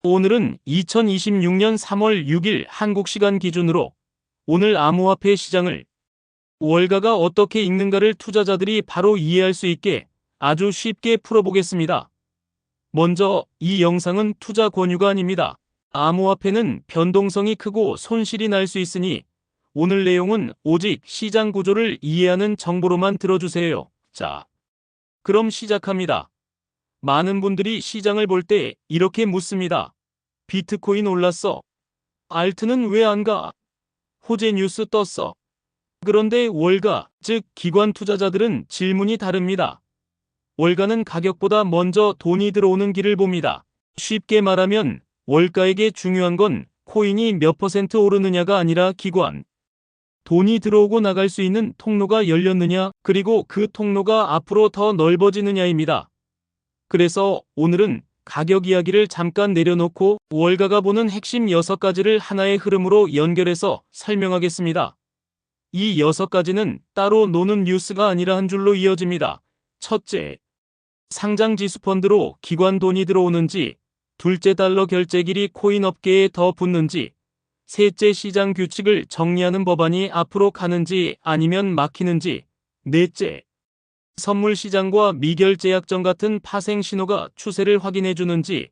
오늘은 2026년 3월 6일 한국 시간 기준으로 오늘 암호화폐 시장을 월가가 어떻게 읽는가를 투자자들이 바로 이해할 수 있게 아주 쉽게 풀어보겠습니다. 먼저 이 영상은 투자 권유가 아닙니다. 암호화폐는 변동성이 크고 손실이 날 수 있으니 오늘 내용은 오직 시장 구조를 이해하는 정보로만 들어주세요. 자, 그럼 시작합니다. 많은 분들이 시장을 볼 때 이렇게 묻습니다. 비트코인 올랐어. 알트는 왜 안 가? 호재 뉴스 떴어. 그런데 월가, 즉 기관 투자자들은 질문이 다릅니다. 월가는 가격보다 먼저 돈이 들어오는 길을 봅니다. 쉽게 말하면 월가에게 중요한 건 코인이 몇 % 오르느냐가 아니라 기관, 돈이 들어오고 나갈 수 있는 통로가 열렸느냐, 그리고 그 통로가 앞으로 더 넓어지느냐입니다. 그래서 오늘은 가격 이야기를 잠깐 내려놓고 월가가 보는 핵심 6가지를 하나의 흐름으로 연결해서 설명하겠습니다. 이 6가지는 따로 노는 뉴스가 아니라 한 줄로 이어집니다. 첫째, 상장 지수 펀드로 기관 돈이 들어오는지, 둘째, 달러 결제길이 코인 업계에 더 붙는지, 셋째, 시장 규칙을 정리하는 법안이 앞으로 가는지 아니면 막히는지, 넷째, 선물 시장과 미결제 약정 같은 파생 신호가 추세를 확인해 주는지,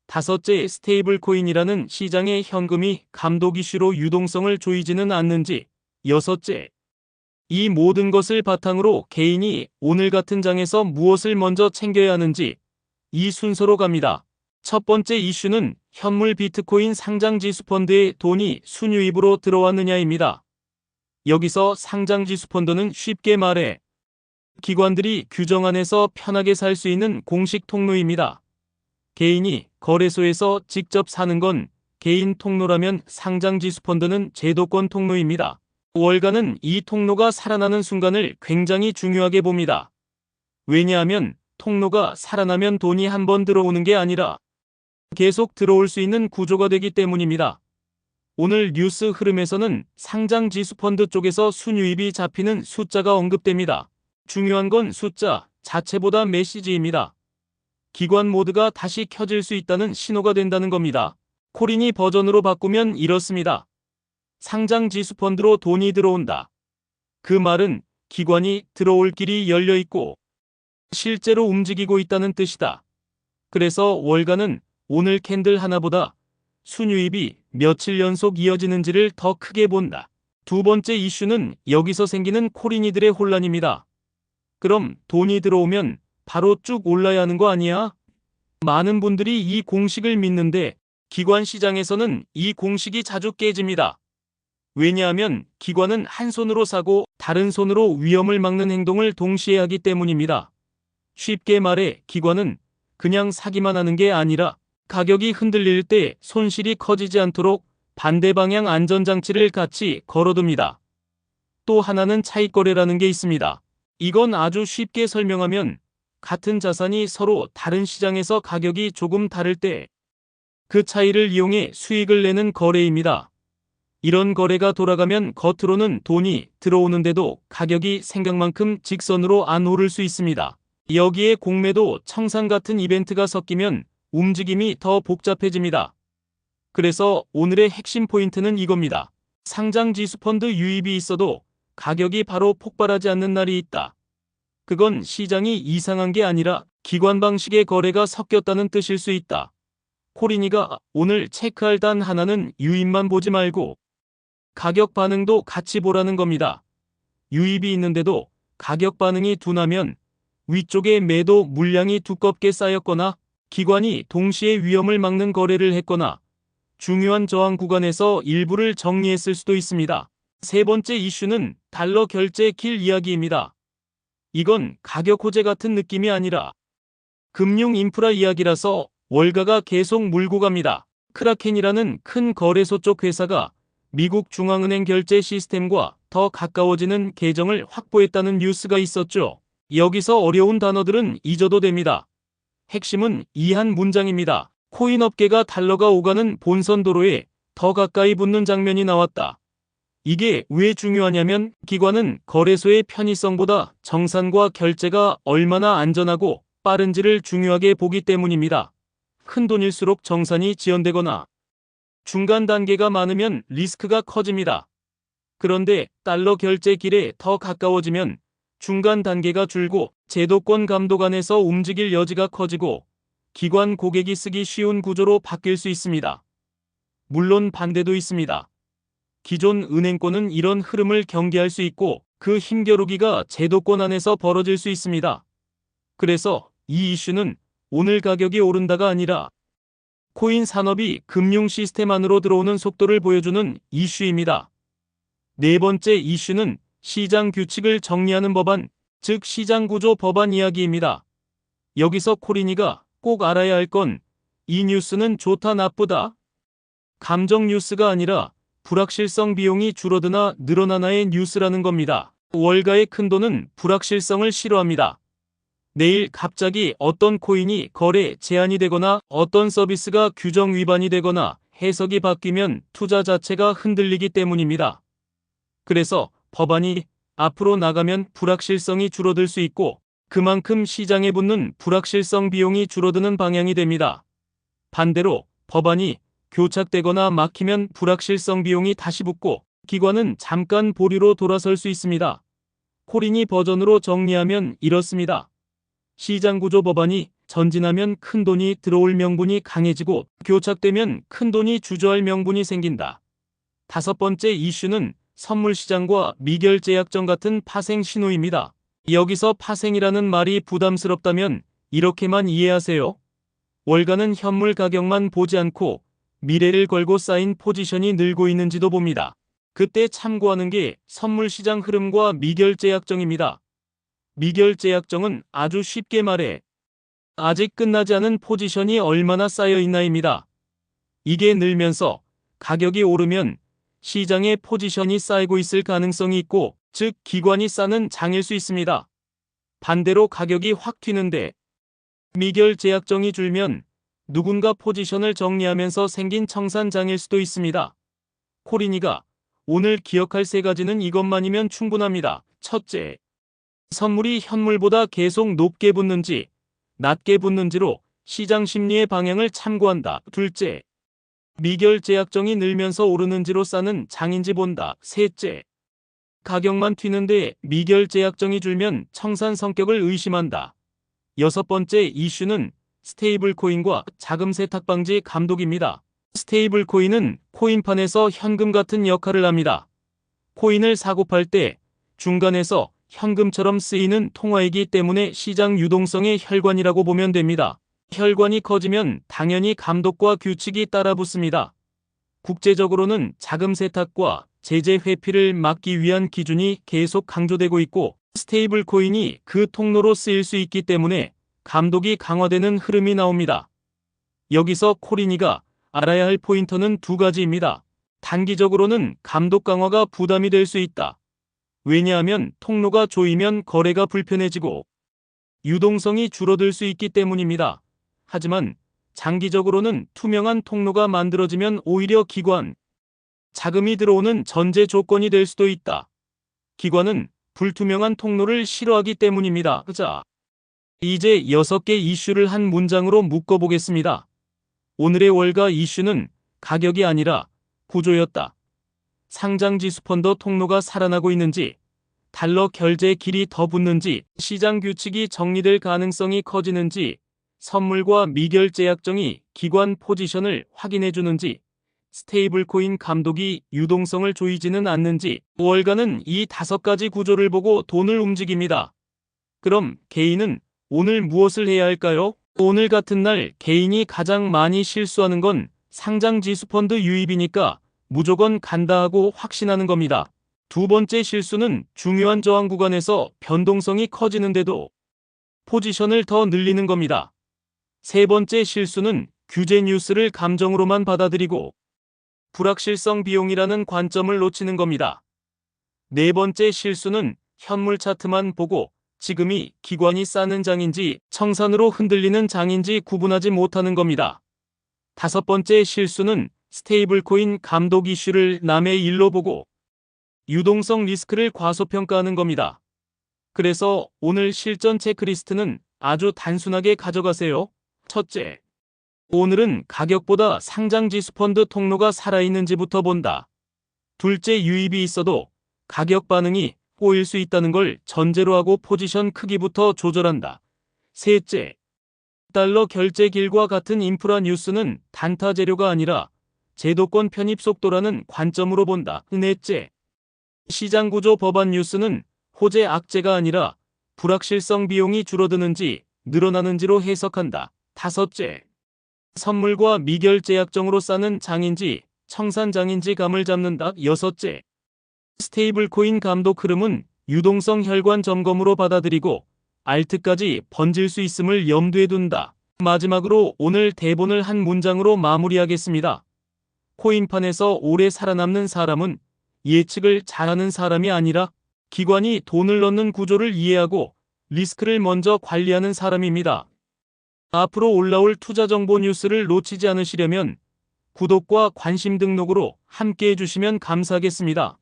다섯째, 스테이블 코인이라는 시장의 현금이 감독 이슈로 유동성을 조이지는 않는지, 여섯째, 이 모든 것을 바탕으로 개인이 오늘 같은 장에서 무엇을 먼저 챙겨야 하는지, 이 순서로 갑니다. 첫 번째 이슈는 현물 비트코인 상장 지수 펀드에 돈이 순유입으로 들어왔느냐입니다. 여기서 상장 지수 펀드는 쉽게 말해 기관들이 규정 안에서 편하게 살 수 있는 공식 통로입니다. 개인이 거래소에서 직접 사는 건 개인 통로라면 상장 지수 펀드는 제도권 통로입니다. 월가는 이 통로가 살아나는 순간을 굉장히 중요하게 봅니다. 왜냐하면 통로가 살아나면 돈이 한 번 들어오는 게 아니라 계속 들어올 수 있는 구조가 되기 때문입니다. 오늘 뉴스 흐름에서는 상장 지수 펀드 쪽에서 순유입이 잡히는 숫자가 언급됩니다. 중요한 건 숫자 자체보다 메시지입니다. 기관 모드가 다시 켜질 수 있다는 신호가 된다는 겁니다. 코린이 버전으로 바꾸면 이렇습니다. 상장 지수 펀드로 돈이 들어온다. 그 말은 기관이 들어올 길이 열려 있고 실제로 움직이고 있다는 뜻이다. 그래서 월가는 오늘 캔들 하나보다 순유입이 며칠 연속 이어지는지를 더 크게 본다. 두 번째 이슈는 여기서 생기는 코린이들의 혼란입니다. 그럼 돈이 들어오면 바로 쭉 올라야 하는 거 아니야? 많은 분들이 이 공식을 믿는데 기관 시장에서는 이 공식이 자주 깨집니다. 왜냐하면 기관은 한 손으로 사고 다른 손으로 위험을 막는 행동을 동시에 하기 때문입니다. 쉽게 말해 기관은 그냥 사기만 하는 게 아니라 가격이 흔들릴 때 손실이 커지지 않도록 반대 방향 안전장치를 같이 걸어둡니다. 또 하나는 차익거래라는 게 있습니다. 이건 아주 쉽게 설명하면 같은 자산이 서로 다른 시장에서 가격이 조금 다를 때 그 차이를 이용해 수익을 내는 거래입니다. 이런 거래가 돌아가면 겉으로는 돈이 들어오는데도 가격이 생각만큼 직선으로 안 오를 수 있습니다. 여기에 공매도 청산 같은 이벤트가 섞이면 움직임이 더 복잡해집니다. 그래서 오늘의 핵심 포인트는 이겁니다. 상장 지수 펀드 유입이 있어도 가격이 바로 폭발하지 않는 날이 있다. 그건 시장이 이상한 게 아니라 기관 방식의 거래가 섞였다는 뜻일 수 있다. 코린이가 오늘 체크할 단 하나는 유입만 보지 말고 가격 반응도 같이 보라는 겁니다. 유입이 있는데도 가격 반응이 둔하면 위쪽에 매도 물량이 두껍게 쌓였거나 기관이 동시에 위험을 막는 거래를 했거나 중요한 저항 구간에서 일부를 정리했을 수도 있습니다. 세 번째 이슈는 달러 결제 길 이야기입니다. 이건 가격 호재 같은 느낌이 아니라 금융 인프라 이야기라서 월가가 계속 물고 갑니다. 크라켄이라는 큰 거래소 쪽 회사가 미국 중앙은행 결제 시스템과 더 가까워지는 계정을 확보했다는 뉴스가 있었죠. 여기서 어려운 단어들은 잊어도 됩니다. 핵심은 이 한 문장입니다. 코인 업계가 달러가 오가는 본선 도로에 더 가까이 붙는 장면이 나왔다. 이게 왜 중요하냐면 기관은 거래소의 편의성보다 정산과 결제가 얼마나 안전하고 빠른지를 중요하게 보기 때문입니다. 큰 돈일수록 정산이 지연되거나 중간 단계가 많으면 리스크가 커집니다. 그런데 달러 결제 길에 더 가까워지면 중간 단계가 줄고 제도권 감독 안에서 움직일 여지가 커지고 기관 고객이 쓰기 쉬운 구조로 바뀔 수 있습니다. 물론 반대도 있습니다. 기존 은행권은 이런 흐름을 경계할 수 있고 그 힘겨루기가 제도권 안에서 벌어질 수 있습니다. 그래서 이 이슈는 오늘 가격이 오른다가 아니라 코인 산업이 금융 시스템 안으로 들어오는 속도를 보여주는 이슈입니다. 네 번째 이슈는 시장 규칙을 정리하는 법안, 즉 시장구조 법안 이야기입니다. 여기서 코린이가 꼭 알아야 할 건 이 뉴스는 좋다 나쁘다 감정 뉴스가 아니라 불확실성 비용이 줄어드나 늘어나나의 뉴스라는 겁니다. 월가의 큰돈은 불확실성을 싫어합니다. 내일 갑자기 어떤 코인이 거래 제한이 되거나 어떤 서비스가 규정 위반이 되거나 해석이 바뀌면 투자 자체가 흔들리기 때문입니다. 그래서 법안이 앞으로 나가면 불확실성이 줄어들 수 있고 그만큼 시장에 붙는 불확실성 비용이 줄어드는 방향이 됩니다. 반대로 법안이 교착되거나 막히면 불확실성 비용이 다시 붙고 기관은 잠깐 보류로 돌아설 수 있습니다. 코린이 버전으로 정리하면 이렇습니다. 시장구조 법안이 전진하면 큰돈이 들어올 명분이 강해지고 교착되면 큰돈이 주저할 명분이 생긴다. 다섯 번째 이슈는 선물시장과 미결제약정 같은 파생 신호입니다. 여기서 파생이라는 말이 부담스럽다면 이렇게만 이해하세요. 월가는 현물 가격만 보지 않고 미래를 걸고 쌓인 포지션이 늘고 있는지도 봅니다. 그때 참고하는 게 선물시장 흐름과 미결제약정입니다. 미결제약정은 아주 쉽게 말해 아직 끝나지 않은 포지션이 얼마나 쌓여 있나입니다. 이게 늘면서 가격이 오르면 시장에 포지션이 쌓이고 있을 가능성이 있고 즉 기관이 싸는 장일 수 있습니다. 반대로 가격이 확 튀는데 미결제약정이 줄면 누군가 포지션을 정리하면서 생긴 청산장일 수도 있습니다. 코린이가 오늘 기억할 세 가지는 이것만이면 충분합니다. 첫째, 선물이 현물보다 계속 높게 붙는지 낮게 붙는지로 시장 심리의 방향을 참고한다. 둘째, 미결제약정이 늘면서 오르는지로 싸는 장인지 본다. 셋째, 가격만 튀는데 미결제약정이 줄면 청산 성격을 의심한다. 여섯 번째 이슈는 스테이블 코인과 자금 세탁 방지 감독입니다. 스테이블 코인은 코인판에서 현금 같은 역할을 합니다. 코인을 사고 팔 때 중간에서 현금처럼 쓰이는 통화이기 때문에 시장 유동성의 혈관이라고 보면 됩니다. 혈관이 커지면 당연히 감독과 규칙이 따라붙습니다. 국제적으로는 자금 세탁과 제재 회피를 막기 위한 기준이 계속 강조되고 있고 스테이블 코인이 그 통로로 쓰일 수 있기 때문에 감독이 강화되는 흐름이 나옵니다. 여기서 코린이가 알아야 할 포인터는 두 가지입니다. 단기적으로는 감독 강화가 부담이 될 수 있다. 왜냐하면 통로가 조이면 거래가 불편해지고 유동성이 줄어들 수 있기 때문입니다. 하지만 장기적으로는 투명한 통로가 만들어지면 오히려 기관, 자금이 들어오는 전제 조건이 될 수도 있다. 기관은 불투명한 통로를 싫어하기 때문입니다. 자, 이제 6개 이슈를 한 문장으로 묶어보겠습니다. 오늘의 월가 이슈는 가격이 아니라 구조였다. 상장지수 펀드 통로가 살아나고 있는지, 달러 결제 길이 더 붙는지, 시장 규칙이 정리될 가능성이 커지는지, 선물과 미결제약정이 기관 포지션을 확인해주는지, 스테이블 코인 감독이 유동성을 조이지는 않는지, 월가는 이 5가지 구조를 보고 돈을 움직입니다. 그럼 개인은 오늘 무엇을 해야 할까요? 오늘 같은 날 개인이 가장 많이 실수하는 건 상장지수 펀드 유입이니까 무조건 간다 하고 확신하는 겁니다. 두 번째 실수는 중요한 저항 구간에서 변동성이 커지는데도 포지션을 더 늘리는 겁니다. 세 번째 실수는 규제 뉴스를 감정으로만 받아들이고 불확실성 비용이라는 관점을 놓치는 겁니다. 네 번째 실수는 현물 차트만 보고 지금이 기관이 싸는 장인지 청산으로 흔들리는 장인지 구분하지 못하는 겁니다. 다섯 번째 실수는 스테이블 코인 감독 이슈를 남의 일로 보고 유동성 리스크를 과소평가하는 겁니다. 그래서 오늘 실전 체크리스트는 아주 단순하게 가져가세요. 첫째, 오늘은 가격보다 상장지수 펀드 통로가 살아있는지부터 본다. 둘째, 유입이 있어도 가격 반응이 꼬일 수 있다는 걸 전제로 하고 포지션 크기부터 조절한다. 셋째, 달러 결제 길과 같은 인프라 뉴스는 단타 재료가 아니라 제도권 편입 속도라는 관점으로 본다. 넷째, 시장 구조 법안 뉴스는 호재 악재가 아니라 불확실성 비용이 줄어드는지 늘어나는지로 해석한다. 다섯째, 선물과 미결제 약정으로 싸는 장인지 청산장인지 감을 잡는다. 여섯째, 스테이블코인 감독 흐름은 유동성 혈관 점검으로 받아들이고 알트까지 번질 수 있음을 염두에 둔다. 마지막으로 오늘 대본을 한 문장으로 마무리하겠습니다. 코인판에서 오래 살아남는 사람은 예측을 잘하는 사람이 아니라 기관이 돈을 넣는 구조를 이해하고 리스크를 먼저 관리하는 사람입니다. 앞으로 올라올 투자 정보 뉴스를 놓치지 않으시려면 구독과 관심 등록으로 함께 해주시면 감사하겠습니다.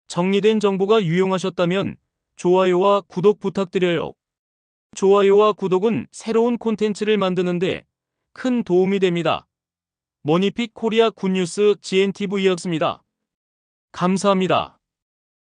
정리된 정보가 유용하셨다면 좋아요와 구독 부탁드려요. 좋아요와 구독은 새로운 콘텐츠를 만드는데 큰 도움이 됩니다. 머니픽 코리아 굿뉴스 GNTV였습니다. 감사합니다.